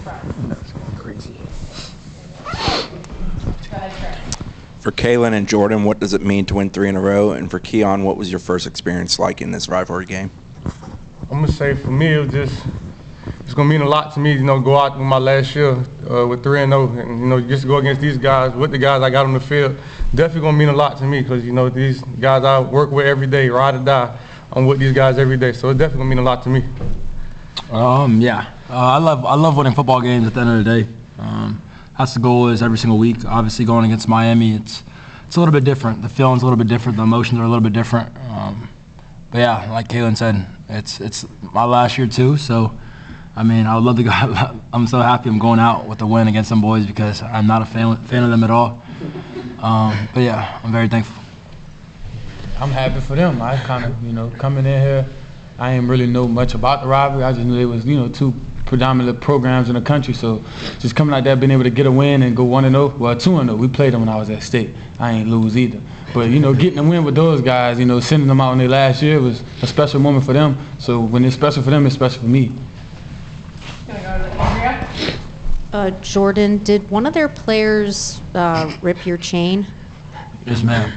That's going crazy. For Kalen and Jordan, what does it mean to win 3 in a row? And for Keon, what was your first experience like in this rivalry game? I'm gonna say for me, it's gonna mean a lot to me, you know, go out with my last year with 3-0, and you know, just go against these guys with the guys I got on the field. Definitely gonna mean a lot to me because you know these guys I work with every day, ride or die. I'm with these guys every day, so it definitely gonna mean a lot to me. Yeah, I love winning football games at the end of the day. That's the goal is every single week. Obviously, going against Miami, it's a little bit different. The feeling's a little bit different. The emotions are a little bit different. But yeah, like Kalen said, it's my last year too. So, I mean, I would love to go. I'm so happy I'm going out with a win against some boys because I'm not a fan of them at all. But yeah, I'm very thankful. I'm happy for them. I kind of, you know, coming in here, I didn't really know much about the rivalry. I just knew there was, you know, 2 predominant programs in the country. So just coming out there, being able to get a win and go 1-0, well, 2-0. We played them when I was at State. I ain't lose either. But, you know, getting a win with those guys, you know, sending them out in their last year was a special moment for them. So when it's special for them, it's special for me. Jordan, did one of their players rip your chain? Yes, ma'am.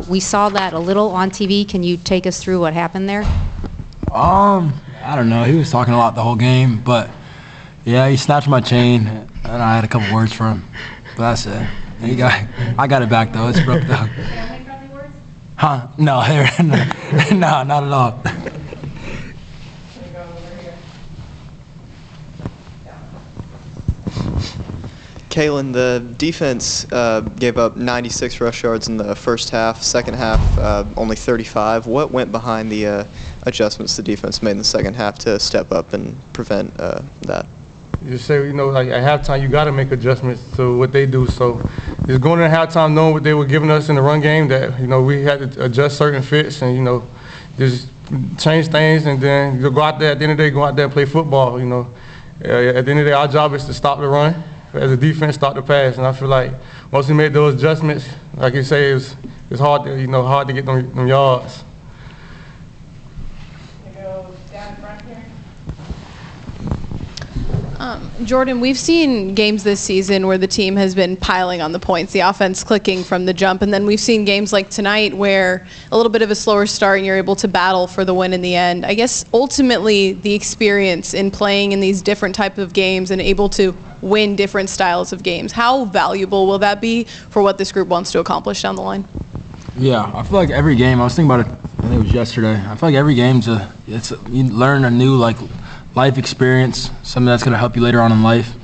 We saw that a little on TV. Can you take us through what happened there? I don't know. He was talking a lot the whole game, but yeah, he snatched my chain, and I had a couple words for him. But that's it. I got it back though. It's broke though. Family-friendly words? Huh? No, no, not at all. Kalen, the defense gave up 96 rush yards in the first half. Second half, only 35. What went behind the adjustments the defense made in the second half to step up and prevent that? You say, you know, like at halftime, you got to make adjustments to what they do. So just going into halftime knowing what they were giving us in the run game, that, you know, we had to adjust certain fits and, you know, just change things and then go out there, at the end of the day, go out there and play football, you know. At the end of the day, our job is to stop the run. As a defense, stop the pass, and I feel like once we made those adjustments, like you say, it's hard to, you know, hard to get them yards. Jordan, we've seen games this season where the team has been piling on the points, the offense clicking from the jump, and then we've seen games like tonight where a little bit of a slower start and you're able to battle for the win in the end. I guess ultimately the experience in playing in these different types of games and able to win different styles of games, how valuable will that be for what this group wants to accomplish down the line? Yeah, I feel like every game, I was thinking about it, I think it was yesterday, I feel like every game's you learn a new life experience, something that's going to help you later on in life.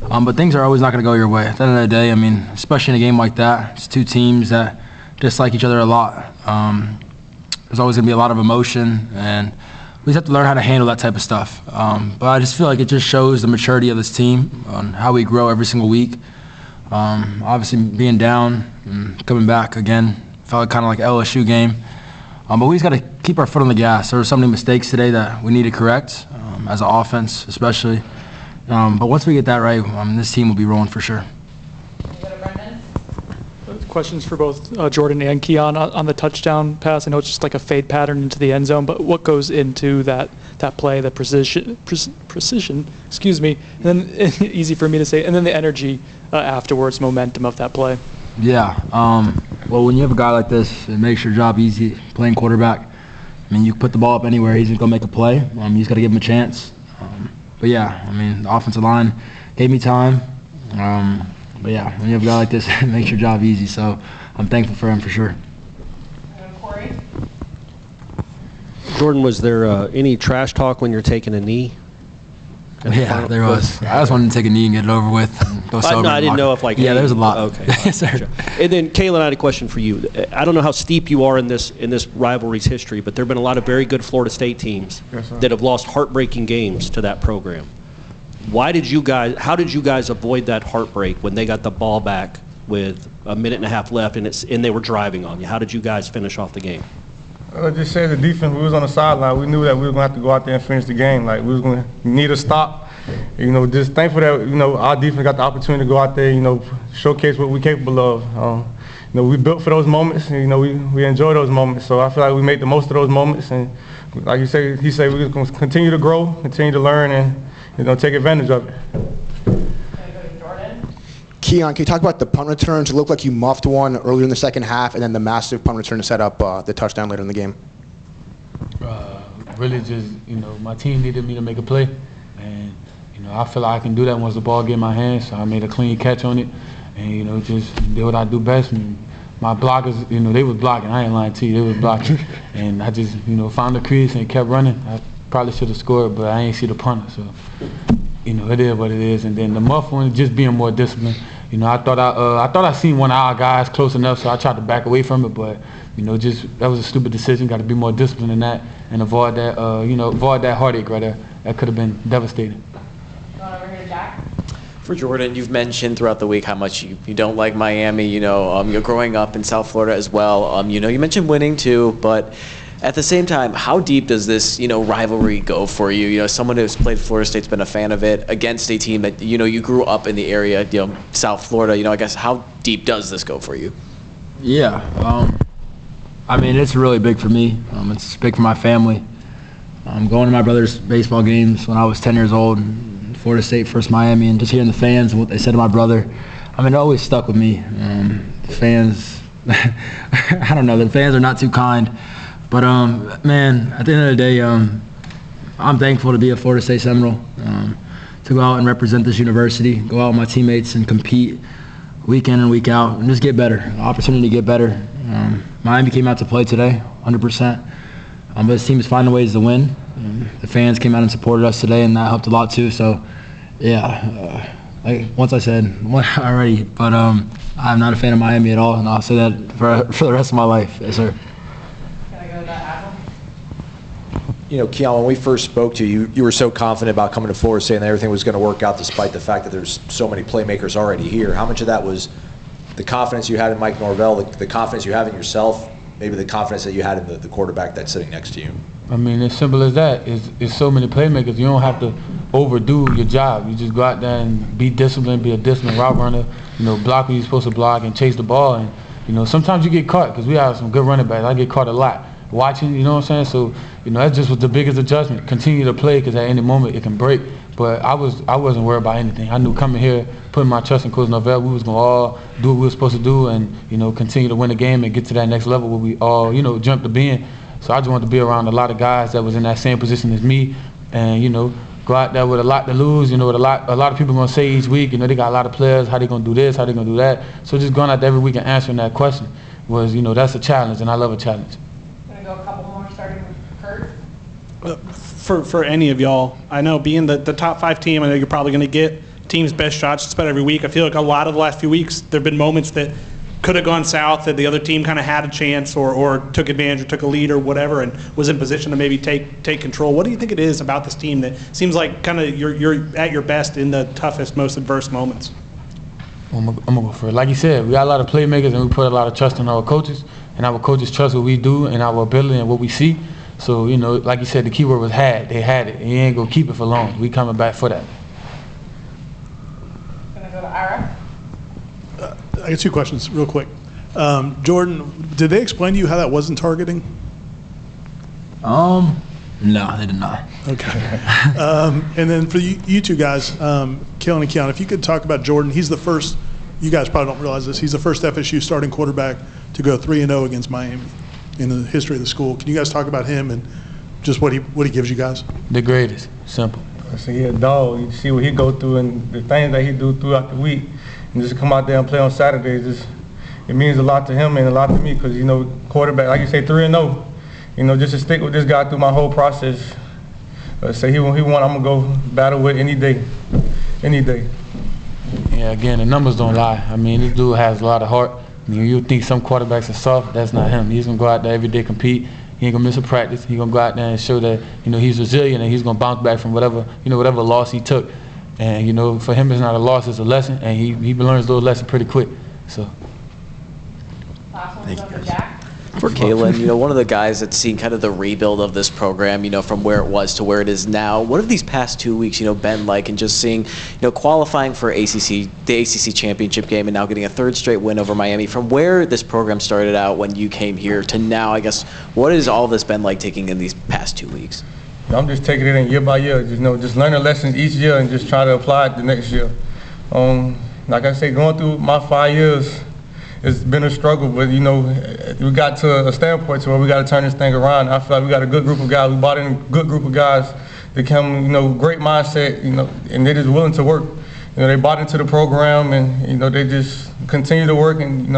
But things are always not going to go your way. At the end of the day, I mean, especially in a game like that, it's 2 teams that dislike each other a lot. There's always going to be a lot of emotion, and we just have to learn how to handle that type of stuff. But I just feel like it just shows the maturity of this team on how we grow every single week. Obviously, being down and coming back again felt kind of like LSU game. But we just got to keep our foot on the gas. There were so many mistakes today that we need to correct, as an offense especially. But once we get that right, this team will be rolling for sure. Questions for both Jordan and Keon on the touchdown pass. I know it's just like a fade pattern into the end zone, but what goes into that play, the precision, excuse me, and then easy for me to say, and then the energy afterwards, momentum of that play. Yeah. Well, when you have a guy like this, it makes your job easy playing quarterback. I mean, you can put the ball up anywhere, he's going to make a play. You just got to give him a chance. But yeah, I mean, the offensive line gave me time. But yeah, when you have a guy like this, it makes your job easy. So I'm thankful for him for sure. Jordan, was there any trash talk when you're taking a knee? Yeah, there was. I just wanted to take a knee and get it over with. And go sober. No, I didn't know if yeah, there's a lot. Okay. Yes, sir. And then, Kalen, I had a question for you. I don't know how steep you are in this rivalry's history, but there have been a lot of very good Florida State teams that have lost heartbreaking games to that program. How did you guys avoid that heartbreak when they got the ball back with a minute and a half left and they were driving on you? How did you guys finish off the game? Just say the defense, we was on the sideline. We knew that we were going to have to go out there and finish the game. Like, we was going to need a stop. You know, just thankful that, you know, our defense got the opportunity to go out there, you know, showcase what we're capable of. You know, we built for those moments, and, you know, we enjoy those moments. So I feel like we made the most of those moments. And like you say, he said we're going to continue to grow, continue to learn, and take advantage of it. Keon, can you talk about the punt returns? It looked like you muffed one earlier in the second half, and then the massive punt return to set up the touchdown later in the game. Really just, my team needed me to make a play, and, I feel like I can do that once the ball get in my hands, so I made a clean catch on it, and, just did what I do best. And my blockers, they was blocking. I ain't lying to you, they was blocking. And I just, found the crease and kept running. I probably should have scored, but I ain't see the punter, so, it is what it is. And then the muff one, just being more disciplined. I thought I seen one of our guys close enough, so I tried to back away from it, but that was a stupid decision. Got to be more disciplined in that and avoid that, avoid that heartache right there. That could have been devastating. Going over here to Jack. For Jordan, you've mentioned throughout the week how much you don't like Miami. You're growing up in South Florida as well. You mentioned winning too, but at the same time, how deep does this, rivalry go for you? Someone who's played Florida State's been a fan of it against a team that, you grew up in the area, South Florida. I guess how deep does this go for you? Yeah, I mean, it's really big for me. It's big for my family. Going to my brother's baseball games when I was 10 years old, Florida State versus Miami, and just hearing the fans and what they said to my brother, it always stuck with me. The fans, I don't know, the fans are not too kind. But, man, at the end of the day, I'm thankful to be a Florida State Seminole, to go out and represent this university, go out with my teammates and compete week in and week out and just get better, opportunity to get better. Miami came out to play today, 100%. But this team is finding ways to win. The fans came out and supported us today, and that helped a lot too. So, yeah, once I said already, but I'm not a fan of Miami at all, and I'll say that for the rest of my life. Yes, sir. Keon, when we first spoke to you, you were so confident about coming to Florida State and that everything was going to work out despite the fact that there's so many playmakers already here. How much of that was the confidence you had in Mike Norvell, the confidence you have in yourself, maybe the confidence that you had in the quarterback that's sitting next to you? As simple as that. It's so many playmakers. You don't have to overdo your job. You just go out there and be disciplined, be a disciplined route runner, block when you're supposed to block and chase the ball. And, sometimes you get caught because we have some good running backs. I get caught a lot watching, you know what I'm saying? So, that's just was the biggest adjustment. Continue to play because at any moment it can break. But I wasn't worried about anything. I knew coming here, putting my trust in Coach Norvell, we was going to all do what we were supposed to do and, continue to win the game and get to that next level where we all, jump to being. So I just wanted to be around a lot of guys that was in that same position as me and, go out there with a lot to lose, with a lot of people going to say each week, they got a lot of players, how they going to do this, how they going to do that. So just going out there every week and answering that question was, that's a challenge, and I love a challenge. Going to go a couple more, starting with Kurt. For any of y'all, I know being the top 5 team, I know you're probably going to get team's best shots just about every week. I feel like a lot of the last few weeks there have been moments that could have gone south, that the other team kind of had a chance or took advantage or took a lead or whatever and was in position to maybe take control. What do you think it is about this team that seems like kind of you're at your best in the toughest, most adverse moments? I'm going to go for it. Like you said, we got a lot of playmakers and we put a lot of trust in our coaches, and our coaches trust what we do and our ability and what we see. So, like you said, the key word was had. They had it. And you ain't going to keep it for long. We coming back for that. Going to go to Ira. I got 2 questions real quick. Jordan, did they explain to you how that wasn't targeting? No, they did not. Okay. And then for you 2 guys, Kalen and Keon, if you could talk about Jordan, he's the first, you guys probably don't realize this, he's the first FSU starting quarterback to go 3-0 against Miami in the history of the school. Can you guys talk about him and just what he gives you guys? The greatest. Simple. So he a dog. You see what he go through and the things that he do throughout the week. And just come out there and play on Saturdays, it means a lot to him and a lot to me because, quarterback, like you say, 3-0. Just to stick with this guy through my whole process. Say he want, I'm going to go battle with any day. Any day. Yeah, again, the numbers don't lie. This dude has a lot of heart. You think some quarterbacks are soft, that's not him. He's going to go out there every day, compete. He ain't going to miss a practice. He's going to go out there and show that, he's resilient and he's going to bounce back from whatever loss he took. And, for him, it's not a loss, it's a lesson. And he learns those lessons pretty quick. So. Thank you, Jack. For Kalen, one of the guys that's seen kind of the rebuild of this program, from where it was to where it is now. What have these past 2 weeks, been like? And just seeing, qualifying for the ACC championship game and now getting a 3rd straight win over Miami. From where this program started out when you came here to now, I guess, what has all this been like taking in these past 2 weeks? I'm just taking it in year by year. Just learning lessons each year and just try to apply it the next year. Like I say, going through my 5 years, it's been a struggle, but we got to a standpoint to where we got to turn this thing around. I feel like we got a good group of guys. We brought in a good group of guys that come, great mindset, and they're just willing to work. They bought into the program, and they just continue to work, and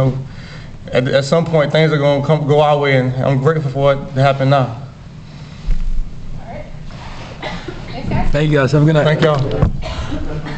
at some point things are going to go our way, and I'm grateful for it to happen now. Thank you guys. Have a good night. Thank y'all.